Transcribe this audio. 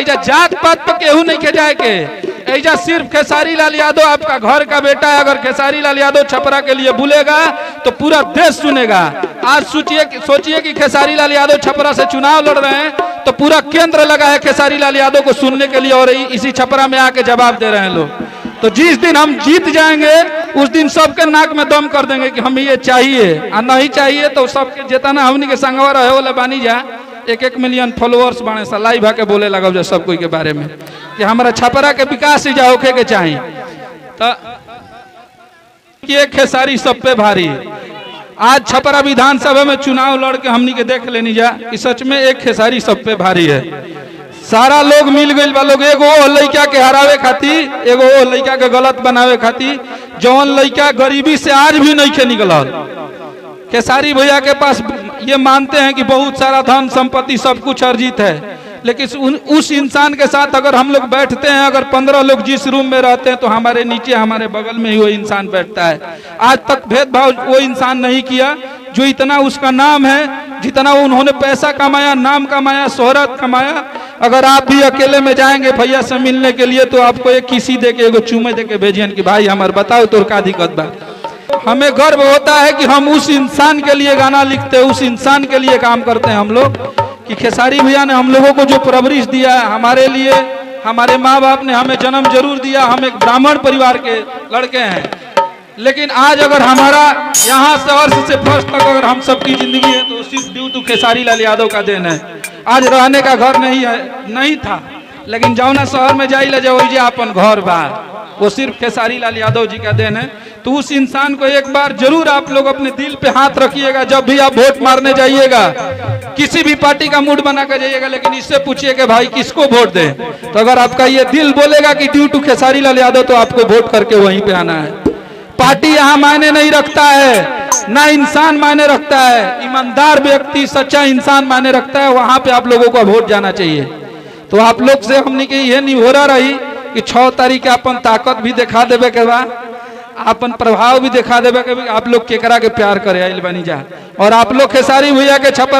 एजा जात पात पर केहू नहीं के जाए के, एजा सिर्फ खेसारी लाल यादव आपका घर का बेटा है। अगर खेसारी लाल यादव छपरा के लिए बोलेगा तो पूरा देश सुनेगा। आज सोचिए कि खेसारी लाल यादव छपरा से चुनाव लड़ रहे हैं तो पूरा केंद्र लगा है खेसारी लाल यादव को सुनने के लिए, और इसी छपरा में आके जवाब दे रहे हैं लोग। तो जिस दिन हम जीत जाएंगे उस दिन सबके नाक में दम कर देंगे कि हमें ये चाहिए, और नहीं चाहिए तो सबके जितना हमनी के संगवा रहे वाला बानी जा 1-1 मिलियन फॉलोअर्स बने सा लाइव आके बोले लगा जो सब कोई के बारे में कि हमारा छपरा के विकास जा होके के चाहिए। तो ये खेसारी सब पे भारी। आज छपरा विधानसभा में चुनाव लड़ के हमनी के देख लेनी जा कि सच में एक खेसारी सब पे भारी है। सारा लोग मिल गए बा लोग एगो लड़का के हरावे खातिर, एगो लड़का के गलत बनावे खातिर, जौन लड़का गरीबी से आज भी नहीं खे निकलल। खेसारी भैया के पास ये मानते हैं कि बहुत सारा धन संपत्ति सब कुछ अर्जित है, लेकिन उस इंसान के साथ अगर हम लोग बैठते हैं, अगर 15 लोग जिस रूम में रहते हैं तो हमारे नीचे हमारे बगल में ही वो इंसान बैठता है। आज तक भेदभाव वो इंसान नहीं किया। जो इतना उसका नाम है, जितना उन्होंने पैसा कमाया, नाम कमाया, शोहरत कमाया, अगर आप भी अकेले में जाएंगे भैया से मिलने के लिए तो आपको एक किसी दे के एगो चूमे दे के भेजिए कि भाई हमारे बताओ तो का दिक्कत बा। हमें गर्व होता है कि हम उस इंसान के लिए गाना लिखते हैं, उस इंसान के लिए काम करते हैं हम लोग, कि खेसारी भैया ने हम लोगों को जो परवरिश दिया है, हमारे लिए हमारे माँ बाप ने हमें जन्म जरूर दिया, हम एक ब्राह्मण परिवार के लड़के हैं, लेकिन आज अगर हमारा यहाँ से अर्थ से फर्स्ट तक अगर हम सबकी जिंदगी है तो सिर्फ ड्यू टू खेसारी लाल यादव का देन है। आज रहने का घर नहीं था, लेकिन जौना शहर में जाई ले जाओ अपन घर बा, वो सिर्फ खेसारी लाल यादव जी का देन है। तो उस इंसान को एक बार जरूर आप लोग अपने दिल पे हाथ रखिएगा जब भी आप वोट मारने जाइएगा। किसी भी पार्टी का मूड बना कर जाइएगा, लेकिन इससे पूछिए कि भाई किसको वोट दें। तो अगर आपका ये दिल बोलेगा कि ड्यू टू खेसारी लाल यादव तो आपको वोट करके वहीं पे आना है। पार्टी यहाँ मायने नहीं रखता है, ना इंसान मायने रखता है। ईमानदार व्यक्ति, सच्चा इंसान मायने रखता है, वहां पे आप लोगों का वोट जाना चाहिए। तो आप लोग से हमने की यह निहोरा रही कि 6 तारीख के अपन ताकत भी दिखा देवे के बाद, अपन प्रभाव भी दिखा देवे के, आप लोग केकरा के प्यार करे आइल बनी जा। और आप लोग खेसारी भैया के छपरा